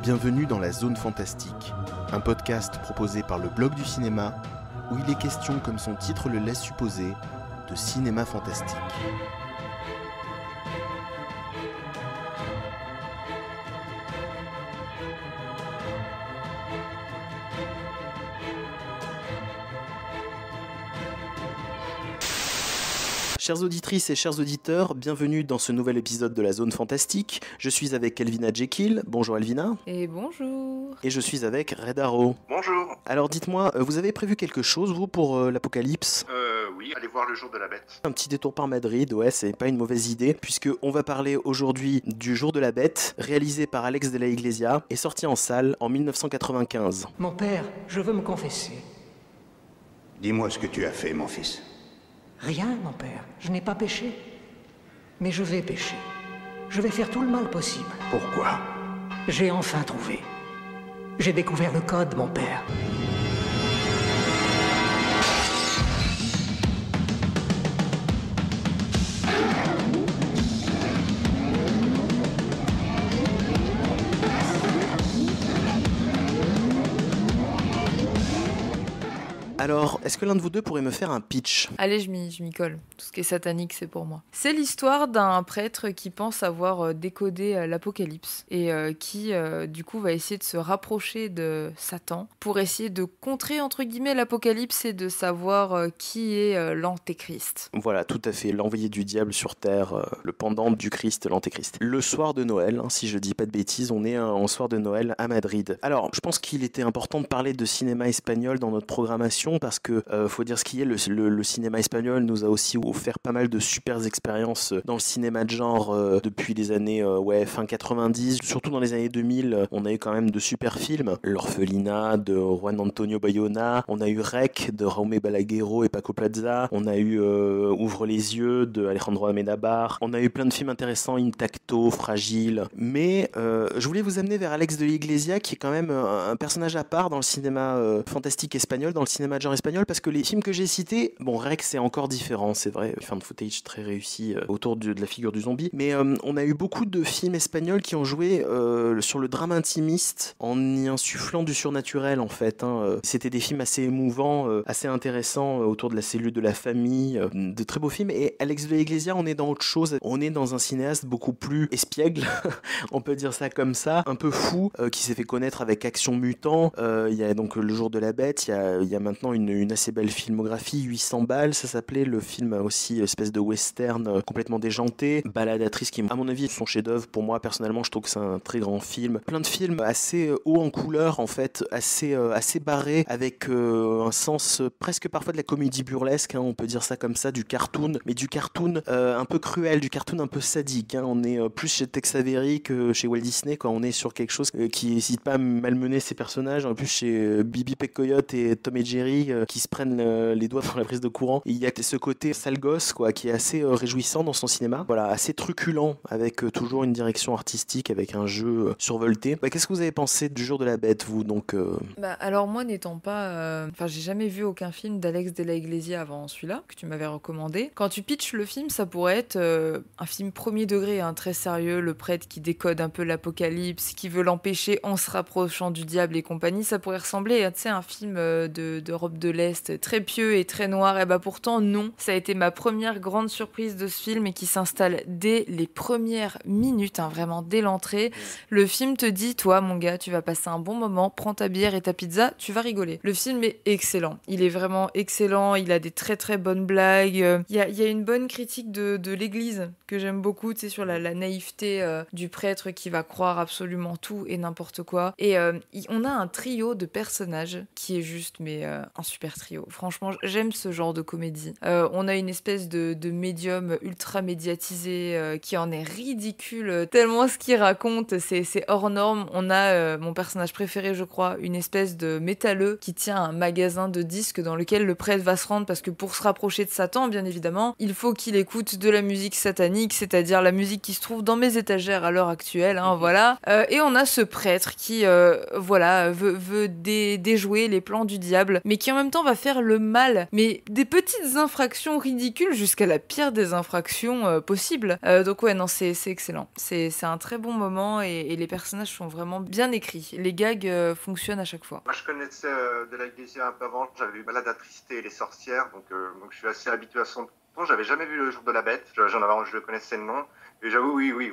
Bienvenue dans la Zone Fantastique, un podcast proposé par le Blog du Cinéma, où il est question, comme son titre le laisse supposer, de cinéma fantastique. Chères auditrices et chers auditeurs, bienvenue dans ce nouvel épisode de la Zone Fantastique. Je suis avec Elvina Jekyll. Bonjour Elvina. Et bonjour. Et je suis avec Red Arrow. Bonjour. Alors dites-moi, vous avez prévu quelque chose, vous, pour l'Apocalypse ? Oui, allez voir Le Jour de la Bête. Un petit détour par Madrid, ouais, c'est pas une mauvaise idée, puisqu'on va parler aujourd'hui du Jour de la Bête, réalisé par Alex de la Iglesia, et sorti en salle en 1995. Mon père, je veux me confesser. Dis-moi ce que tu as fait, mon fils. Rien, mon père. Je n'ai pas péché. Mais je vais pécher. Je vais faire tout le mal possible. Pourquoi ? J'ai enfin trouvé. J'ai découvert le code, mon père. Alors, est-ce que l'un de vous deux pourrait me faire un pitch ? Allez, je m'y colle. Tout ce qui est satanique, c'est pour moi. C'est l'histoire d'un prêtre qui pense avoir décodé l'Apocalypse et qui, du coup, va essayer de se rapprocher de Satan pour essayer de contrer, entre guillemets, l'Apocalypse et de savoir qui est l'Antéchrist. Voilà, tout à fait, l'envoyé du diable sur Terre, le pendant du Christ, l'Antéchrist. Le soir de Noël, si je dis pas de bêtises, on est en soir de Noël à Madrid. Alors, je pense qu'il était important de parler de cinéma espagnol dans notre programmation, parce que faut dire ce qui est, le cinéma espagnol nous a aussi offert pas mal de super expériences dans le cinéma de genre depuis les années fin 90, surtout dans les années 2000, on a eu quand même de super films, L'Orphelinat de Juan Antonio Bayona, on a eu Rec de Jaume Balaguerro et Paco Plaza, on a eu Ouvre les yeux de Alejandro Amenábar, on a eu plein de films intéressants, Intacto, Fragile, mais je voulais vous amener vers Alex de la Iglesia, qui est quand même un personnage à part dans le cinéma fantastique espagnol, dans le cinéma de genre espagnol, parce que les films que j'ai cités, bon, Rec c'est encore différent, c'est vrai, found footage très réussi autour de la figure du zombie, mais on a eu beaucoup de films espagnols qui ont joué sur le drame intimiste en y insufflant du surnaturel en fait, C'était des films assez émouvants, assez intéressants autour de la cellule de la famille, de très beaux films, et Alex de la Iglesia, on est dans autre chose, on est dans un cinéaste beaucoup plus espiègle, on peut dire ça comme ça, un peu fou, qui s'est fait connaître avec Action Mutant, il y a donc Le Jour de la Bête, il y a maintenant une assez belle filmographie, 800 balles, ça s'appelait, le film aussi espèce de western complètement déjanté, Baladatrice qui à mon avis est son chef-d'œuvre, pour moi personnellement je trouve que c'est un très grand film, plein de films assez hauts en couleur en fait, assez barrés, avec un sens presque parfois de la comédie burlesque, on peut dire ça comme ça, du cartoon, mais du cartoon un peu cruel, du cartoon un peu sadique, on est plus chez Tex Avery que chez Walt Disney, quand on est sur quelque chose qui n'hésite pas à malmener ses personnages, en plus chez Bibi Coyote et Tom et Jerry qui se prennent les doigts dans la prise de courant. Et il y a ce côté sale gosse qui est assez réjouissant dans son cinéma, voilà, assez truculent, avec toujours une direction artistique, avec un jeu survolté. Qu'est-ce que vous avez pensé du Jour de la Bête, vous donc Alors moi, n'étant pas... j'ai jamais vu aucun film d'Alex de la Iglesia avant celui-là, que tu m'avais recommandé. Quand tu pitches le film, ça pourrait être un film premier degré, très sérieux, le prêtre qui décode un peu l'Apocalypse, qui veut l'empêcher en se rapprochant du diable et compagnie. Ça pourrait ressembler à un film d'Europe de l'Est, très pieux et très noir. Et pourtant, non. Ça a été ma première grande surprise de ce film et qui s'installe dès les premières minutes, vraiment dès l'entrée. Le film te dit, toi, mon gars, tu vas passer un bon moment, prends ta bière et ta pizza, tu vas rigoler. Le film est excellent. Il est vraiment excellent. Il a des très très bonnes blagues. Il y a une bonne critique de l'église que j'aime beaucoup, sur la naïveté du prêtre qui va croire absolument tout et n'importe quoi. Et on a un trio de personnages qui est juste, un super trio. Franchement, j'aime ce genre de comédie. On a une espèce de médium ultra médiatisé qui en est ridicule, tellement ce qu'il raconte, c'est hors norme. On a mon personnage préféré, je crois, une espèce de métalleux qui tient un magasin de disques dans lequel le prêtre va se rendre parce que pour se rapprocher de Satan, bien évidemment, il faut qu'il écoute de la musique satanique, c'est-à-dire la musique qui se trouve dans mes étagères à l'heure actuelle, voilà. Et on a ce prêtre qui, veut déjouer les plans du diable, mais qui en même temps va faire le mal, mais des petites infractions ridicules jusqu'à la pire des infractions possibles. Donc ouais, non, c'est excellent. C'est un très bon moment et les personnages sont vraiment bien écrits. Les gags fonctionnent à chaque fois. Moi, je connaissais de la Iglesia un peu avant. J'avais vu Balade attristée et les sorcières, donc je suis assez habitué à son ton. J'avais jamais vu Le Jour de la Bête. Je connaissais le nom. Et j'avoue, oui,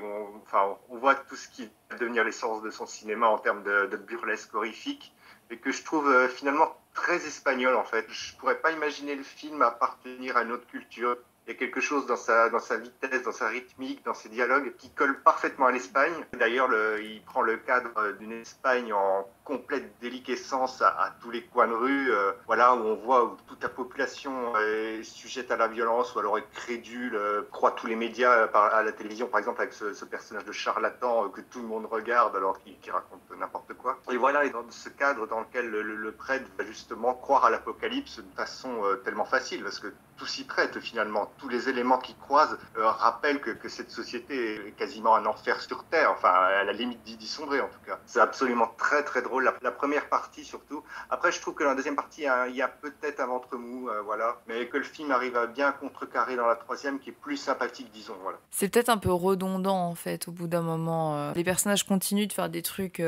on voit tout ce qui va devenir l'essence de son cinéma en termes de burlesque horrifique, et que je trouve finalement très espagnol en fait. Je pourrais pas imaginer le film appartenir à une autre culture. Il y a quelque chose dans sa vitesse, dans sa rythmique, dans ses dialogues qui colle parfaitement à l'Espagne. D'ailleurs, il prend le cadre d'une Espagne en complète déliquescence à tous les coins de rue, voilà, où on voit où toute la population est sujette à la violence ou alors est crédule, croit tous les médias à la télévision, par exemple, avec ce personnage de charlatan que tout le monde regarde alors qu'il raconte n'importe quoi. Et voilà, et dans ce cadre dans lequel le prêtre va justement croire à l'apocalypse de façon tellement facile, parce que tout s'y prête finalement. Tous les éléments qui croisent rappellent que cette société est quasiment un enfer sur Terre, enfin à la limite d'y sombrer en tout cas. C'est absolument très très drôle, la première partie surtout. Après je trouve que dans la deuxième partie il y a peut-être un ventre mou, voilà, mais que le film arrive à bien contrecarrer dans la troisième qui est plus sympathique disons, voilà. C'est peut-être un peu redondant en fait au bout d'un moment. Les personnages continuent de faire des trucs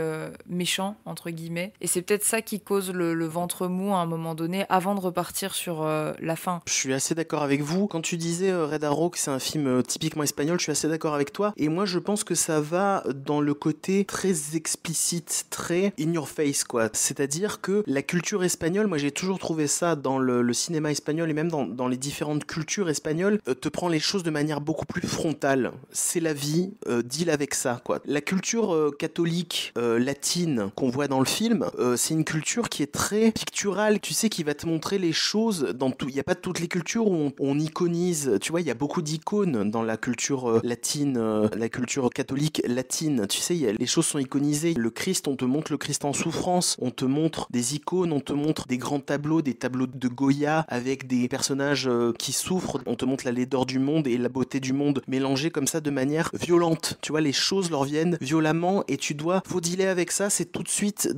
méchants entre guillemets et c'est peut-être ça qui cause le ventre mou à un moment donné avant de repartir sur la fin. Je suis assez d'accord avec vous. Quand tu disais Red Arrow que c'est un film typiquement espagnol, je suis assez d'accord avec toi. Et moi, je pense que ça va dans le côté très explicite, très in your face, quoi. C'est-à-dire que la culture espagnole, moi j'ai toujours trouvé ça dans le cinéma espagnol et même dans les différentes cultures espagnoles, te prend les choses de manière beaucoup plus frontale. C'est la vie, deal avec ça, quoi. La culture catholique latine qu'on voit dans le film, c'est une culture qui est très picturale, tu sais, qui va te montrer les choses dans tout. Il n'y a pas toutes les cultures où on iconise, tu vois, il y a beaucoup d'icônes dans la culture latine, la culture catholique latine, tu sais, les choses sont iconisées. Le Christ, on te montre le Christ en souffrance, on te montre des icônes, on te montre des grands tableaux, des tableaux de Goya avec des personnages qui souffrent, on te montre la laideur du monde et la beauté du monde mélangées comme ça de manière violente, tu vois, les choses leur viennent violemment et faut dealer avec ça, c'est tout de suite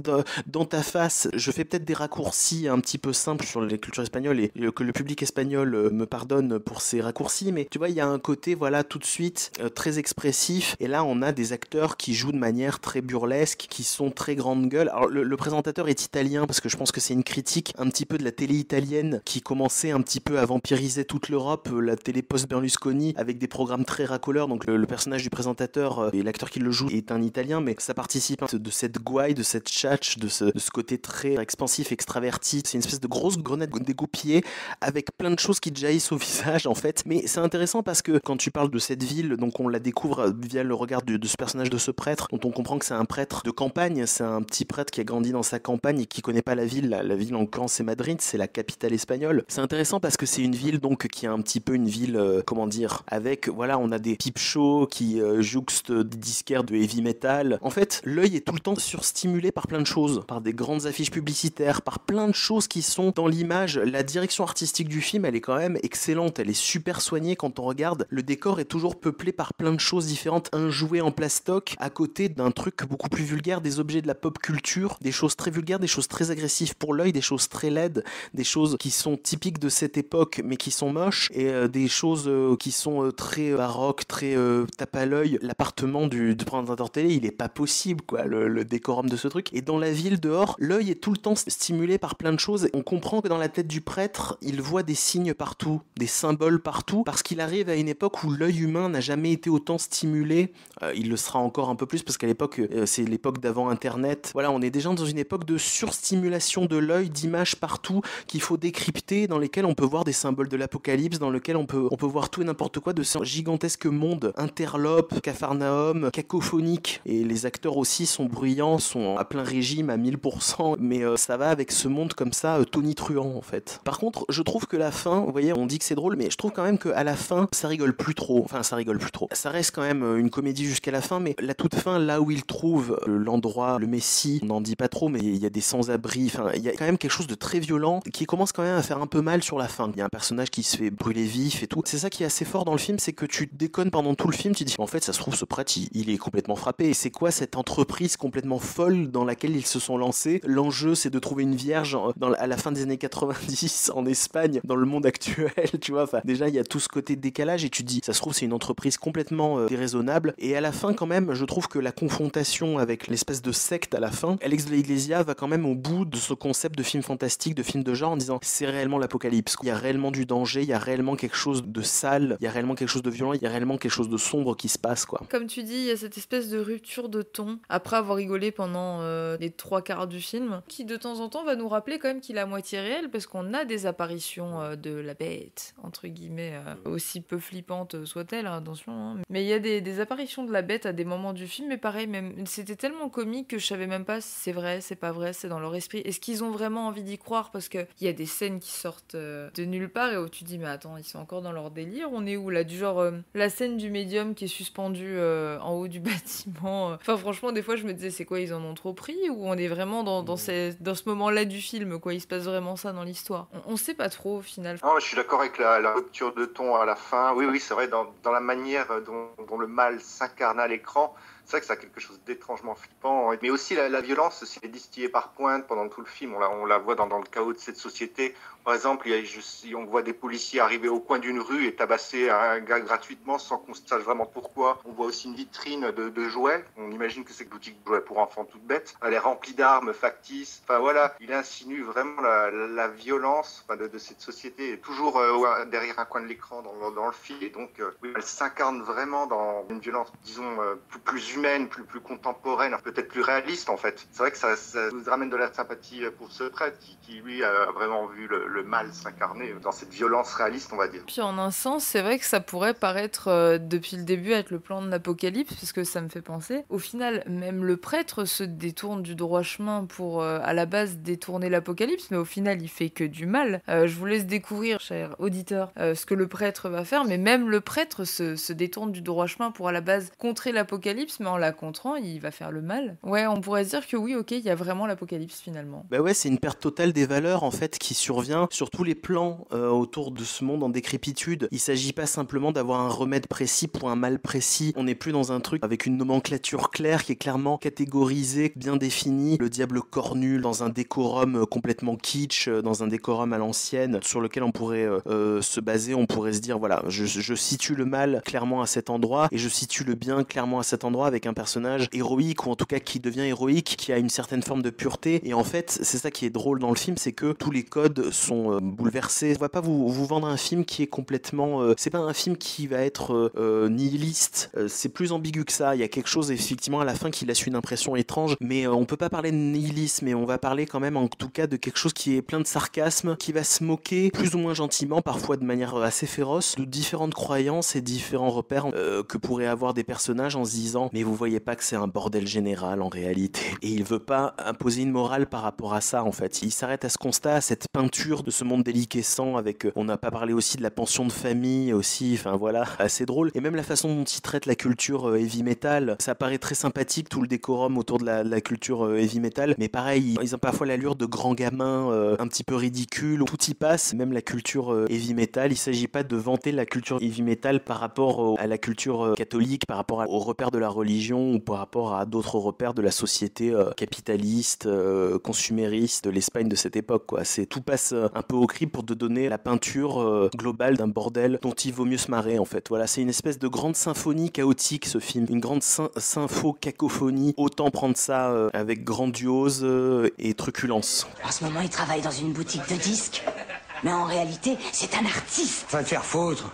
dans ta face. Je fais peut-être des raccourcis un petit peu simples sur les cultures espagnoles et que le public espagnol me pardonne pour ces raccourcis, mais tu vois, il y a un côté, voilà, tout de suite très expressif, et là on a des acteurs qui jouent de manière très burlesque, qui sont très grande gueule. Alors le présentateur est italien, parce que je pense que c'est une critique un petit peu de la télé italienne qui commençait un petit peu à vampiriser toute l'Europe, la télé post-Berlusconi, avec des programmes très racoleurs. Donc le personnage du présentateur et l'acteur qui le joue est un italien, mais ça participe de cette gouaille, de cette tchatch, de ce côté très expansif, extraverti. C'est une espèce de grosse grenade dégoupillée avec plein de choses qui te jaillissent au visage en fait. Mais c'est intéressant parce que quand tu parles de cette ville, donc on la découvre via le regard de ce personnage de ce prêtre, dont on comprend que c'est un prêtre de campagne, c'est un petit prêtre qui a grandi dans sa campagne et qui connaît pas la ville. La ville en l'occurrence c'est Madrid, c'est la capitale espagnole. C'est intéressant parce que c'est une ville donc qui est un petit peu une ville, comment dire, avec, voilà, on a des peep shows qui jouxtent des disquaires de heavy metal. En fait, l'œil est tout le temps surstimulé par plein de choses, par des grandes affiches publicitaires, par plein de choses qui sont dans l'image. La direction artistique du film, elle est quand même excellente, elle est super soignée quand on regarde. Le décor est toujours peuplé par plein de choses différentes, un jouet en plastoc à côté d'un truc beaucoup plus vulgaire, des objets de la pop culture, des choses très vulgaires, des choses très agressives pour l'œil, des choses très laides, des choses qui sont typiques de cette époque mais qui sont moches, et des choses qui sont très baroques, très tape à l'œil. L'appartement du présentateur télé, il est pas possible, quoi, le décorum de ce truc. Et dans la ville dehors, l'œil est tout le temps stimulé par plein de choses. On comprend que dans la tête du prêtre, il voit des signes partout, des symboles partout, parce qu'il arrive à une époque où l'œil humain n'a jamais été autant stimulé. Il le sera encore un peu plus parce qu'à l'époque, c'est l'époque d'avant Internet. Voilà, on est déjà dans une époque de surstimulation de l'œil, d'images partout qu'il faut décrypter, dans lesquelles on peut voir des symboles de l'apocalypse, dans lesquels on peut voir tout et n'importe quoi de ce gigantesque monde interlope, capharnaüm, cacophonique. Et les acteurs aussi sont bruyants, sont à plein régime à 1000%, mais ça va avec ce monde comme ça, tonitruant en fait. Par contre, je trouve que la fin, vous voyez, on dit que c'est drôle, mais je trouve quand même qu'à la fin, ça rigole plus trop. Enfin, ça rigole plus trop. Ça reste quand même une comédie jusqu'à la fin, mais la toute fin, là où il trouve l'endroit, le Messie, on n'en dit pas trop, mais il y a des sans-abri, enfin, il y a quand même quelque chose de très violent qui commence quand même à faire un peu mal sur la fin. Il y a un personnage qui se fait brûler vif et tout. C'est ça qui est assez fort dans le film, c'est que tu déconnes pendant tout le film, tu te dis, en fait, ça se trouve, ce prêtre, il est complètement frappé. Et c'est quoi cette entreprise complètement folle dans laquelle ils se sont lancés. L'enjeu, c'est de trouver une vierge à la fin des années 90 en Espagne, dans le monde actuel, tu vois. Enfin, déjà, il y a tout ce côté décalage et tu te dis, ça se trouve, c'est une entreprise complètement déraisonnable. Et à la fin, quand même, je trouve que la confrontation avec l'espèce de secte à la fin, Alex de la Iglesia va quand même au bout de ce concept de film fantastique, de film de genre, en disant, c'est réellement l'apocalypse. Il y a réellement du danger, il y a réellement quelque chose de sale, il y a réellement quelque chose de violent, il y a réellement quelque chose de sombre qui se passe, quoi. Comme tu dis, il y a cette espèce de rupture de ton, après avoir rigolé pendant les 3/4 du film, qui de temps en temps va nous rappeler quand même qu'il est à moitié réel, parce qu'on a des apparitions de la bête, entre guillemets, aussi peu flippantes soit-elle, attention, hein. Mais il y a des apparitions de la bête à des moments du film, mais pareil, même c'était tellement comique que je savais même pas si c'est vrai, c'est pas vrai, c'est dans leur esprit. Est-ce qu'ils ont vraiment envie d'y croire? Parce qu'il y a des scènes qui sortent de nulle part et où tu dis, mais attends, ils sont encore dans leur délire, on est où là? Du genre, la scène du médium qui est suspendu en haut du bâtiment. Enfin, franchement, des fois, je me disais, c'est quoi, ils en ont trop pris? Ou on est vraiment dans ce moment-là du film, quoi? Il se passe vraiment ça dans l'histoire. On sait pas trop, au final. Non, je suis d'accord avec la rupture de ton à la fin. Oui, c'est vrai, dans la manière dont le mal s'incarne à l'écran, c'est vrai que ça a quelque chose d'étrangement flippant. Mais aussi la violence, aussi, est distillée par pointe pendant tout le film. On la voit dans le chaos de cette société. Par exemple, on voit des policiers arriver au coin d'une rue et tabasser un gars gratuitement sans qu'on sache vraiment pourquoi. On voit aussi une vitrine de jouets. On imagine que c'est une boutique de jouets pour enfants toute bête. Elle est remplie d'armes factices. Enfin voilà, il insinue vraiment la violence de cette société, toujours derrière un coin de l'écran dans le film. Et donc, elle s'incarne vraiment dans une violence, disons, plus humaine, plus contemporaine, peut-être plus réaliste en fait. C'est vrai que ça nous ramène de la sympathie pour ce prêtre qui lui a vraiment vu le mal s'incarner dans cette violence réaliste, on va dire. Puis en un sens, c'est vrai que ça pourrait paraître depuis le début être le plan de l'Apocalypse, parce que ça me fait penser. Au final, même le prêtre se détourne du droit chemin pour à la base détourner l'Apocalypse, mais au final il fait que du mal. Je vous laisse découvrir, chers auditeurs, ce que le prêtre va faire, mais même le prêtre se détourne du droit chemin pour à la base contrer l'Apocalypse, mais en la contrant, il va faire le mal. Ouais, on pourrait se dire que oui, ok, il y a vraiment l'Apocalypse finalement. Bah ouais, c'est une perte totale des valeurs en fait qui survient sur tous les plans autour de ce monde en décrépitude. Il s'agit pas simplement d'avoir un remède précis pour un mal précis. On n'est plus dans un truc avec une nomenclature claire qui est clairement catégorisée, bien définie. Le diable cornu dans un décorum complètement kitsch, dans un décorum à l'ancienne, sur lequel on pourrait se baser. On pourrait se dire voilà, je situe le mal clairement à cet endroit et je situe le bien clairement à cet endroit avec un personnage héroïque ou en tout cas qui devient héroïque, qui a une certaine forme de pureté. Et en fait, c'est ça qui est drôle dans le film, c'est que tous les codes sont bouleversés. On va pas vous vendre un film qui est complètement... c'est pas un film qui va être nihiliste. C'est plus ambigu que ça. Il y a quelque chose effectivement à la fin qui laisse une impression étrange, mais on peut pas parler de nihilisme, mais on va parler quand même en tout cas de quelque chose qui est plein de sarcasme, qui va se moquer plus ou moins gentiment, parfois de manière assez féroce, de différentes croyances et différents repères que pourraient avoir des personnages en se disant mais vous voyez pas que c'est un bordel général en réalité. Et il veut pas imposer une morale par rapport à ça en fait. Il s'arrête à ce constat, à cette peinture de ce monde déliquescent avec, on n'a pas parlé aussi de la pension de famille aussi, enfin voilà, assez drôle. Et même la façon dont il traite la culture heavy metal, ça paraît très sympathique tout le décorum autour de la culture heavy metal, mais pareil, ils ont parfois l'allure de grands gamins un petit peu ridicules, tout y passe, même la culture heavy metal. Il s'agit pas de vanter la culture heavy metal par rapport à la culture catholique, par rapport aux repères de la religion ou par rapport à d'autres repères de la société capitaliste, consumériste de l'Espagne de cette époque, quoi. Tout passe un peu au crible pour te donner la peinture globale d'un bordel dont il vaut mieux se marrer en fait. Voilà, c'est une espèce de grande symphonie chaotique ce film, une grande sympho-cacophonie. Autant prendre ça avec grandiose et truculence. En ce moment, il travaille dans une boutique de disques, mais en réalité, c'est un artiste. Va te faire foutre.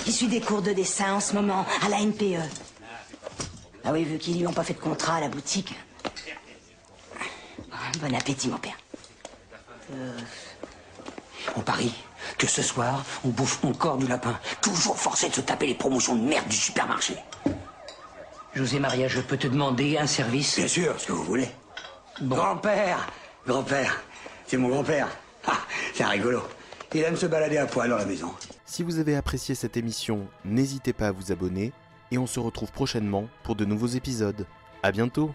Il suit des cours de dessin en ce moment à la NPE. Ah oui, vu qu'ils lui ont pas fait de contrat à la boutique. Bon appétit, mon père. On parie que ce soir, on bouffe encore du lapin. Toujours forcé de se taper les promotions de merde du supermarché. José Maria, je peux te demander un service? Bien sûr, ce que vous voulez. Bon. Grand-père, c'est mon grand-père. Ah, c'est un rigolo. Il aime se balader à poil dans la maison. Si vous avez apprécié cette émission, n'hésitez pas à vous abonner et on se retrouve prochainement pour de nouveaux épisodes. À bientôt!